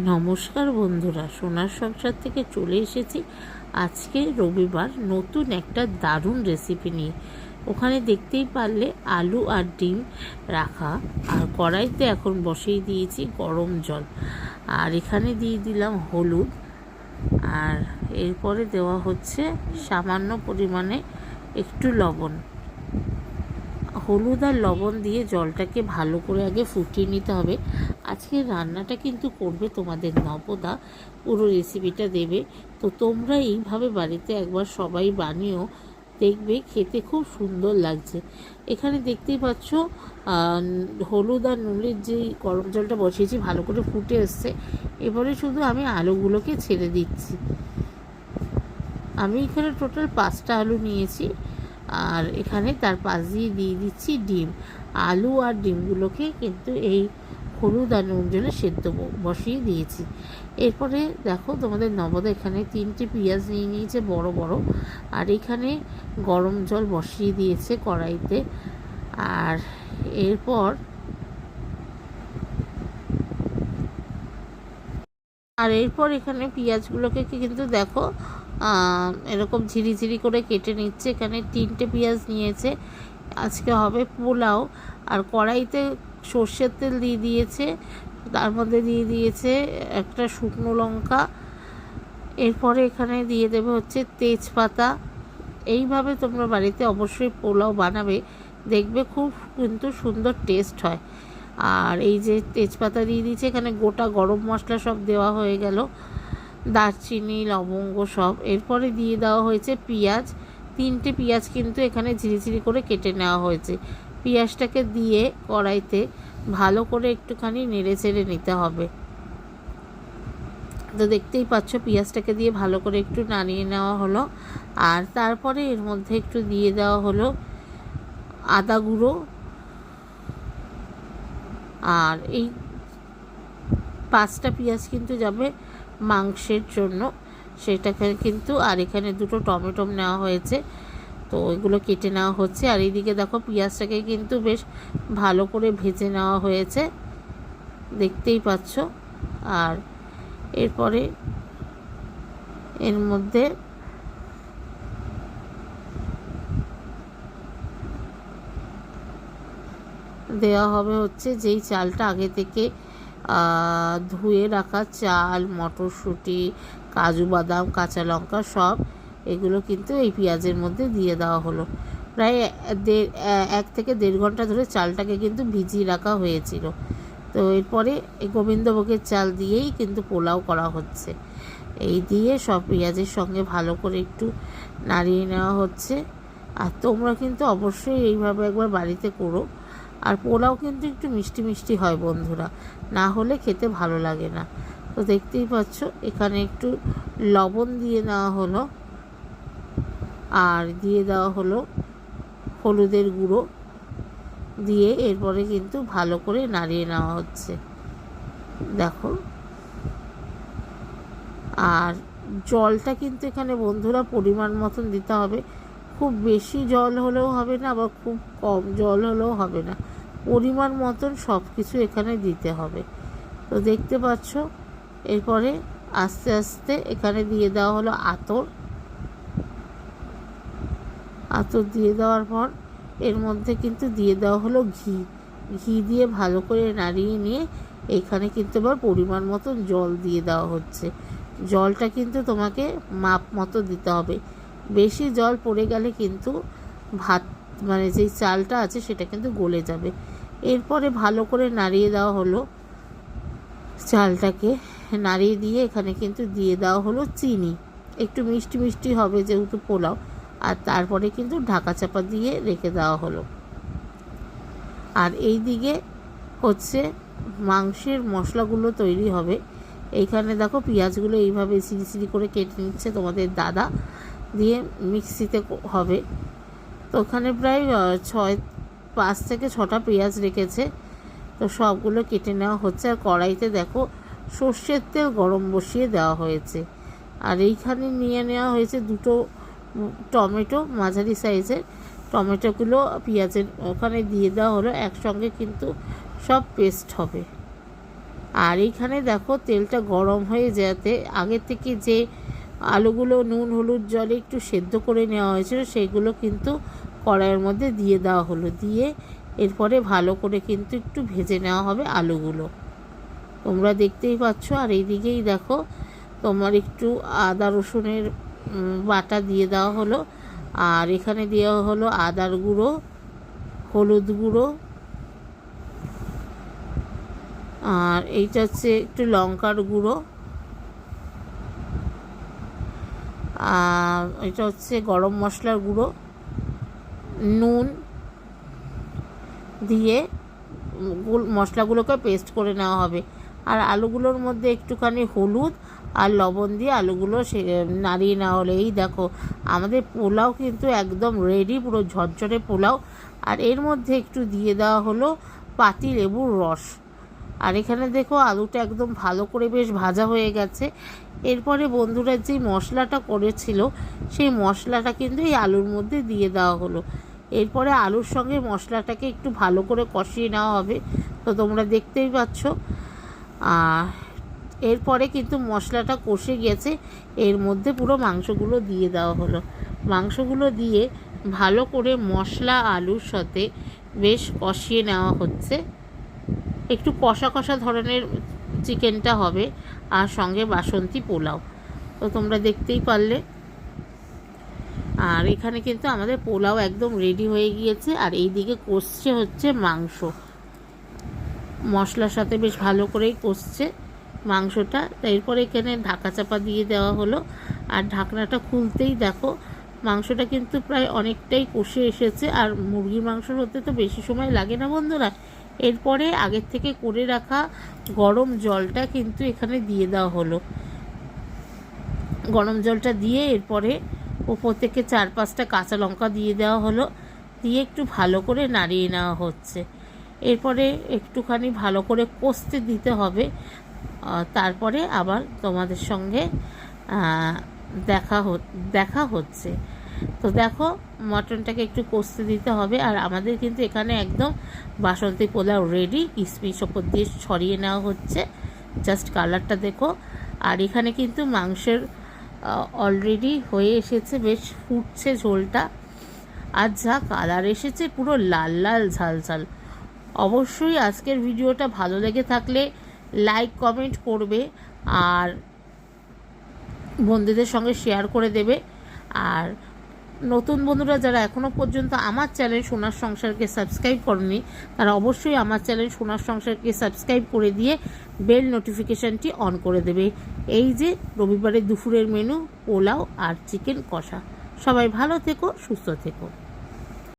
নমস্কার বন্ধুরা, সোনার সংসার থেকে চলে এসেছি আজকে রবিবার নতুন একটা দারুণ রেসিপি নিয়ে। ওখানে দেখতেই পারলে আলু আর ডিম রাখা, আর কড়াইতে এখন বসিয়ে দিয়েছি গরম জল, আর এখানে দিয়ে দিলাম হলুদ, আর এরপরে দেওয়া হচ্ছে সামান্য পরিমাণে একটু লবণ। হলুদ আর লবণ দিয়ে জলটাকে ভালো করে আগে ফুটিয়ে নিতে হবে। আজকের রান্নাটা কিন্তু করবে তোমাদের নবদা, পুরো রেসিপিটা দেবে। তো তোমরা এইভাবে বাড়িতে একবার সবাই বানিও, দেখবে খেতে খুব সুন্দর লাগছে। এখানে দেখতেই পাচ্ছ হলুদ আর নুনের যে গরম জলটা বসিয়েছি ভালো করে ফুটে এসছে। এবারে শুধু আমি আলুগুলোকে ছেড়ে দিচ্ছি। আমি এখানে টোটাল 5টা আলু নিয়েছি, আর এখানে তার পাশ দিয়ে দিয়ে দিচ্ছি ডিম। আলু আর ডিমগুলোকে কিন্তু এই হলুদ আর নুন জলে সেদ্ধ বসিয়ে দিয়েছি। এরপরে দেখো তোমাদের নবদা এখানে 3টে পেঁয়াজ নিয়ে নিয়েছে বড় বড়, আর এখানে গরম জল বসিয়ে দিয়েছে কড়াইতে। আর এরপর এখানে পেঁয়াজগুলোকে কিন্তু দেখো এরকম ঝিরিঝিরি করে কেটে নিচ্ছে। এখানে 3টে পেঁয়াজ নিয়েছে, আজকে হবে পোলাও। আর কড়াইতে সর্ষের তেল দিয়ে দিয়েছে, তার মধ্যে দিয়ে দিয়েছে একটা শুকনো লঙ্কা। এরপরে এখানে দিয়ে দেবে হচ্ছে তেজপাতা। এইভাবে তোমরা বাড়িতে অবশ্যই পোলাও বানাবে, দেখবে খুব কিন্তু সুন্দর টেস্ট হয়। আর এই যে তেজপাতা দিয়ে দিয়েছে, এখানে গোটা গরম মশলা সব দেওয়া হয়ে গেল, দারচিনি লবঙ্গ সব। এরপরে দিয়ে দেওয়া হয়েছে পেঁয়াজ। 3টে পেঁয়াজ কিন্তু এখানে ঝিরিঝিরি করে কেটে নেওয়া হয়েছে। পেঁয়াজটাকে দিয়ে কড়াইতে ভালো করে একটুখানি নেড়ে চেড়ে নিতে হবে। তো দেখতেই পাচ্ছ পেঁয়াজটাকে দিয়ে ভালো করে একটু নাড়িয়ে নেওয়া হলো। আর তারপরে এর মধ্যে একটু দিয়ে দেওয়া হলো আদা গুঁড়ো। আর এই 5টা পেঁয়াজ কিন্তু যাবে মাংসের জন্য, সেটাকে কিন্তু। আর এখানে 2টো টমেটো নেওয়া হয়েছে, তো এগুলো কেটে নেওয়া হচ্ছে। আর এইদিকে দেখো পেঁয়াজটাকে কিন্তু বেশ ভালো করে ভেজে নেওয়া হয়েছে, দেখতেই পাচ্ছ। আর এরপরে এর মধ্যে দেওয়া হবে হচ্ছে যেই চালটা আগে থেকে ধুয়ে রাখা চাল, মটরশুঁটি, কাজু বাদাম, কাঁচা লঙ্কা সব এগুলো কিন্তু এই পেঁয়াজের মধ্যে দিয়ে দেওয়া হলো। প্রায় 1 থেকে 1.5 ঘন্টা ধরে চালটাকে কিন্তু ভিজিয়ে রাখা হয়েছিল। তো এরপরে এই গোবিন্দভোগের চাল দিয়েই কিন্তু পোলাও করা হচ্ছে। এই দিয়ে সব পেঁয়াজের সঙ্গে ভালো করে একটু নাড়িয়ে নেওয়া হচ্ছে। আর তোমরা কিন্তু অবশ্যই এইভাবে একবার বাড়িতে করো। আর পোলাও কিন্তু একটু মিষ্টি মিষ্টি হয় বন্ধুরা, না হলে খেতে ভালো লাগে না। তো দেখতেই পাচ্ছ এখানে একটু লবণ দিয়ে নেওয়া হলো, আর দিয়ে দেওয়া হলো হলুদের গুঁড়ো দিয়ে এরপরে কিন্তু ভালো করে নাড়িয়ে নেওয়া হচ্ছে, দেখো। আর জলটা কিন্তু এখানে বন্ধুরা পরিমাণ মতন দিতে হবে। খুব বেশি জল হলেও হবে না, আবার খুব কম জল হলেও হবে না, পরিমাণ মতন সব কিছু এখানে দিতে হবে। তো দেখতে পাচ্ছ এরপরে আস্তে আস্তে এখানে দিয়ে দেওয়া হলো আতর দিয়ে দেওয়ার পর এর মধ্যে কিন্তু দিয়ে দেওয়া হলো ঘি দিয়ে ভালো করে নাড়িয়ে নিয়ে এখানে কিন্তু আবার পরিমাণ মতন জল দিয়ে দেওয়া হচ্ছে। জলটা কিন্তু তোমাকে মাপ মতো দিতে হবে, বেশি জল পড়ে গেলে কিন্তু ভাত মানে যেই চালটা আছে সেটা কিন্তু গলে যাবে। এরপরে ভালো করে নাড়িয়ে দেওয়া হলো চালটাকে, নাড়িয়ে দিয়ে এখানে কিন্তু দিয়ে দেওয়া হলো চিনি। একটু মিষ্টি মিষ্টি হবে যেহেতু পোলাও। আর তারপরে কিন্তু ঢাকা চাপা দিয়ে রেখে দেওয়া হলো। আর এই দিকে হচ্ছে মাংসের মশলাগুলো তৈরি হবে। এইখানে দেখো পেঁয়াজগুলো এইভাবে সিরি করে কেটে নিচ্ছে তোমাদের দাদা, দিয়ে মিক্সিতে হবে। তো ওখানে প্রায় 5 থেকে 6টা পেঁয়াজ রেখেছে, তো সবগুলো কেটে নেওয়া হচ্ছে। আর কড়াইতে দেখো সর্ষের তেল গরম বসিয়ে দেওয়া হয়েছে। আর এইখানে নিয়ে নেওয়া হয়েছে 2টো টমেটো, মাঝারি সাইজের টমেটোগুলো পেঁয়াজের ওখানে দিয়ে দেওয়া হলো, একসঙ্গে কিন্তু সব পেস্ট হবে। আর এইখানে দেখো তেলটা গরম হয়ে যেতে আগে থেকে যে আলুগুলো নুন হলুদ জলে একটু সেদ্ধ করে নেওয়া হয়েছিল সেগুলো কিন্তু কড়াইয়ের মধ্যে দিয়ে দেওয়া হলো, দিয়ে এরপরে ভালো করে কিন্তু একটু ভেজে নেওয়া হবে আলুগুলো, তোমরা দেখতেই পাচ্ছ। আর এইদিকেই দেখো তোমার একটু আদা রসুনের বাটা দিয়ে দেওয়া হলো, আর এখানে দেওয়া হলো আদার গুঁড়ো, হলুদ গুঁড়ো, আর এইটা হচ্ছে একটু লঙ্কার গুঁড়ো, আর এটা হচ্ছে গরম মশলার গুঁড়ো, নুন দিয়ে মশলাগুলোকে পেস্ট করে নেওয়া হবে। আর আলুগুলোর মধ্যে একটুখানি হলুদ আর লবণ দিয়ে আলুগুলো নাড়িয়ে নেওয়া হলো। এই দেখো আমাদের পোলাও কিন্তু একদম রেডি, পুরো ঝরঝরে পোলাও। আর এর মধ্যে একটু দিয়ে দেওয়া হলো পাতি লেবুর রস। আর এখানে দেখো আলুটা একদম ভালো করে বেশ ভাজা হয়ে গেছে। এরপরে বন্ধুরা যে মশলাটা করেছিল সেই মশলাটা কিন্তু এই আলুর মধ্যে দিয়ে দেওয়া হলো। এরপরে আলুর সঙ্গে মশলাটাকে একটু ভালো করে কষিয়ে নেওয়া হবে, তো তোমরা দেখতেই পাচ্ছ। এরপরে কিন্তু মশলাটা কষে গেছে, এর মধ্যে পুরো মাংসগুলো দিয়ে দেওয়া হলো। মাংসগুলো দিয়ে ভালো করে মশলা আলুর সাথে বেশ কষিয়ে নেওয়া হচ্ছে। একটু কষা কষা ধরনের চিকেনটা হবে, আর সঙ্গে বাসন্তী পোলাও, তো তোমরা দেখতেই পারলে। আর এখানে কিন্তু আমাদের পোলাও একদম রেডি হয়ে গিয়েছে। আর এই দিকে কষছে হচ্ছে মাংস, মশলার সাথে বেশ ভালো করেই কষছে মাংসটা। এরপরে এখানে ঢাকা চাপা দিয়ে দেওয়া হলো, আর ঢাকনাটা খুলতেই দেখো মাংসটা কিন্তু প্রায় অনেকটাই কষে এসেছে। আর মুরগির মাংস হতে তো বেশি সময় লাগে না বন্ধুরা। এরপরে আগের থেকে করে রাখা গরম জলটা কিন্তু এখানে দিয়ে দেওয়া হলো। গরম জলটা দিয়ে এরপরে ওপর থেকে 4-5টা কাঁচা লঙ্কা দিয়ে দেওয়া হলো, দিয়ে একটু ভালো করে নাড়িয়ে নেওয়া হচ্ছে। এরপরে একটুখানি ভালো করে কষতে দিতে হবে, তারপরে আবার তোমাদের সঙ্গে দেখা হচ্ছে। তো দেখো মটনটাকে একটু কষতে দিতে হবে। আর আমাদের কিন্তু এখানে একদম বাসন্তী পোলাও রেডি, কিশমিশ ওপর দিয়ে ছড়িয়ে নেওয়া হচ্ছে, জাস্ট কালারটা দেখো। আর এখানে কিন্তু মাংসের অলরেডি হয়ে এসেছে, বেশ ফুটছে ঝোলটা, আর যা কালার এসেছে পুরো লাল লাল ঝাল ঝাল। অবশ্যই আজকের ভিডিওটা ভালো লেগে থাকলে লাইক কমেন্ট করবে, আর বন্ধুদের সঙ্গে শেয়ার করে দেবে। আর নতুন বন্ধুরা যারা এখনও পর্যন্ত আমার চ্যানেল সোনার সংসারকে সাবস্ক্রাইব করেনি, তারা অবশ্যই আমার চ্যানেল সোনার সংসারকে সাবস্ক্রাইব করে দিয়ে বেল নোটিফিকেশানটি অন করে দেবে। এই যে রবিবারের দুপুরের মেনু পোলাও আর চিকেন কষা। সবাই ভালো থেকো, সুস্থ থেকো।